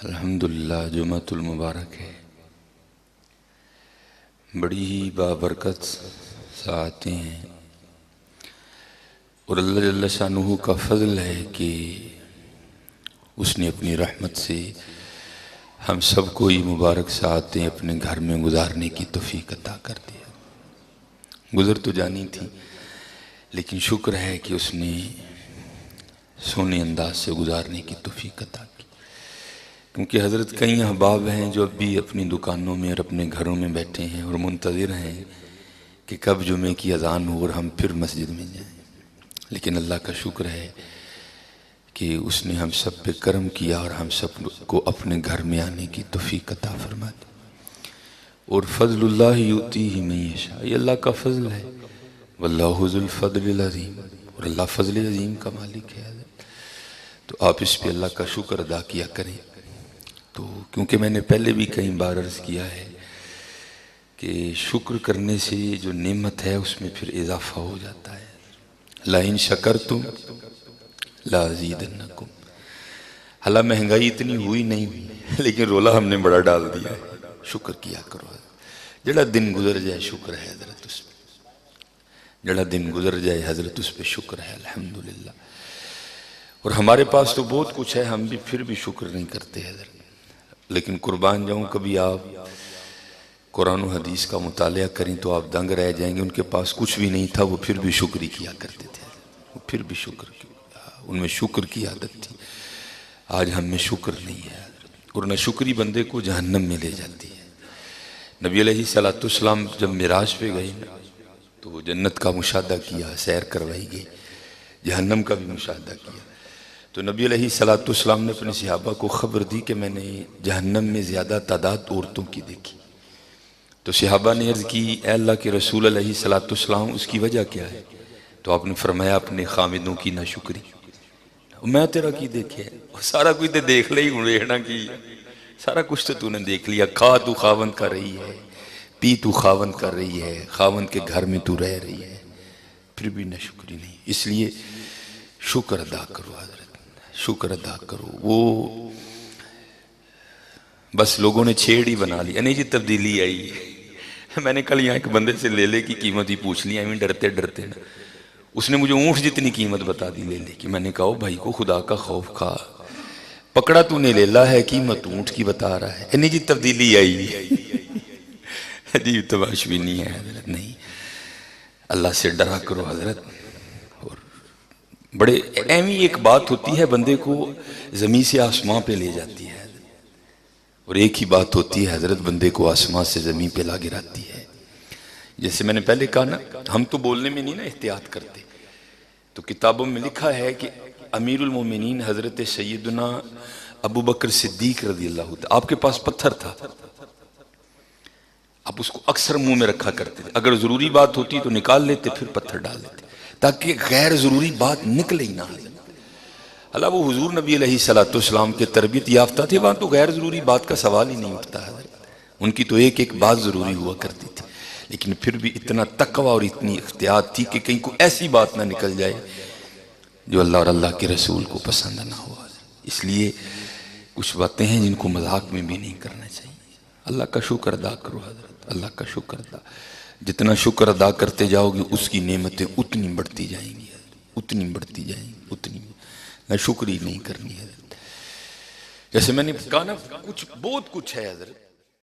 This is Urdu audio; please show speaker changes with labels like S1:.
S1: الحمدللہ جمعۃ المبارک ہے، بڑی ہی بابرکت ساعتیں ہیں، اور اللہ جل شانہ کا فضل ہے کہ اس نے اپنی رحمت سے ہم سب کو یہ مبارک ساعتیں اپنے گھر میں گزارنے کی توفیق عطا کر دیا۔ گزر تو جانی تھی، لیکن شکر ہے کہ اس نے سونے انداز سے گزارنے کی توفیق عطا کی، کیونکہ حضرت کئی احباب ہیں جو اب بھی اپنی دکانوں میں اور اپنے گھروں میں بیٹھے ہیں اور منتظر ہیں کہ کب جمعے کی اذان ہو اور ہم پھر مسجد میں جائیں، لیکن اللہ کا شکر ہے کہ اس نے ہم سب پہ کرم کیا اور ہم سب کو اپنے گھر میں آنے کی توفیق عطا فرما دی۔ اور فضل اللہ یؤتیہ من یشاء، یہ اللہ کا فضل ہے، واللہ ذو الفضل العظیم، اور اللہ فضل عظیم کا مالک ہے۔ تو آپ اس پہ اللہ کا شکر ادا کیا کریں۔ تو کیونکہ میں نے پہلے بھی کئی بار عرض کیا ہے کہ شکر کرنے سے جو نعمت ہے اس میں پھر اضافہ ہو جاتا ہے۔ لَإِن شَكَرْتُمْ لَأَزِيدَنَّكُمْ، حالانکہ مہنگائی اتنی ہوئی نہیں ہوئی، لیکن رولا ہم نے بڑا ڈال دیا ہے۔ شکر کیا کرو، جڑا دن گزر جائے شکر ہے حضرت اس پہ، جڑا دن گزر جائے حضرت اس پہ شکر ہے، الحمدللہ۔ اور ہمارے پاس تو بہت کچھ ہے، ہم بھی پھر بھی شکر نہیں کرتے حضرت، لیکن قربان جاؤں کبھی آپ قرآن و حدیث کا مطالعہ کریں تو آپ دنگ رہ جائیں گے۔ ان کے پاس کچھ بھی نہیں تھا، وہ پھر بھی شکر کیا کرتے تھے، وہ پھر بھی شکر کیا، ان میں شکر کی عادت تھی۔ آج ہم میں شکر نہیں ہے، اور نہ شکری بندے کو جہنم میں لے جاتی ہے۔ نبی علیہ السلام جب معراج پہ گئے تو جنت کا مشاہدہ کیا، سیر کروائی گئی، جہنم کا بھی مشاہدہ کیا۔ تو نبی علیہ السلام نے اپنے صحابہ کو خبر دی کہ میں نے جہنم میں زیادہ تعداد عورتوں کی دیکھی۔ تو صحابہ نے عرض کی، اے اللہ کے رسول علیہ السلام، اس کی وجہ کیا ہے؟ تو آپ نے فرمایا، اپنے خامدوں کی ناشکری۔ میں تیرا کی دیکھے، سارا کچھ تے دیکھ لئی، ہوں رہنا کی، سارا کچھ تو نے دیکھ لیا۔ کھا تو خاوند کر رہی ہے، پی تو خاوند کر رہی ہے، خاوند کے گھر میں تو رہ رہی ہے، پھر بھی ناشکری نہیں۔ اس لیے شکر ادا کرو حضرت، شکر ادا کرو۔ وہ بس لوگوں نے چھیڑ ہی بنا لی، نہیں جی تبدیلی آئی ہے۔ میں نے کل یہاں ایک بندے سے لے لے کی قیمت ہی پوچھ لی، ہمیں ڈرتے ڈرتے نا، اس نے مجھے اونٹ جتنی قیمت بتا دی لے لے کی۔ میں نے کہا بھائی کو خدا کا خوف کھا، پکڑا تو نے لیلا ہے، قیمت اونٹ کی بتا رہا ہے، نہیں جی تبدیلی آئی ہے، جی تباش بھی نہیں ہے حضرت، نہیں۔ اللہ سے ڈرا کرو حضرت۔ اور بڑے اہمی ایک بات ہوتی ہے، بندے کو زمین سے آسمان پہ لے جاتی ہے، اور ایک ہی بات ہوتی ہے حضرت، بندے کو آسمان سے زمین پہ لا گراتی ہے۔ جیسے میں نے پہلے کہا نا، ہم تو بولنے میں نہیں نا احتیاط کرتے، تو کتابوں میں لکھا ہے کہ امیر المومنین حضرت سیدنا ابو بکر صدیق رضی اللہ عنہ، آپ کے پاس پتھر تھا، آپ اس کو اکثر منہ میں رکھا کرتے تھے، اگر ضروری بات ہوتی تو نکال لیتے، پھر پتھر ڈال لیتے، تاکہ غیر ضروری بات نکلے ہی نہ۔ اللہ وہ حضور نبی علیہ السلام کے تربیت یافتہ تھے، وہاں تو غیر ضروری بات کا سوال ہی نہیں اٹھتا ہے، ان کی تو ایک ایک بات ضروری ہوا کرتی تھی، لیکن پھر بھی اتنا تقوی اور اتنی احتیاط تھی کہ کہیں کو ایسی بات نہ نکل جائے جو اللہ اور اللہ کے رسول کو پسند نہ ہوا۔ اس لیے کچھ باتیں ہیں جن کو مذاق میں بھی نہیں کرنا چاہیے۔ اللہ کا شکر ادا کرو حضرت، اللہ کا شکر ادا، جتنا شکر ادا کرتے جاؤ گے اس کی نعمتیں اتنی بڑھتی جائیں گی، اتنی بڑھتی جائیں گی، اتنی نہ شکری نہیں کرنی ہے۔ جیسے میں نے کہا نا، کچھ بہت کچھ ہے حضرت۔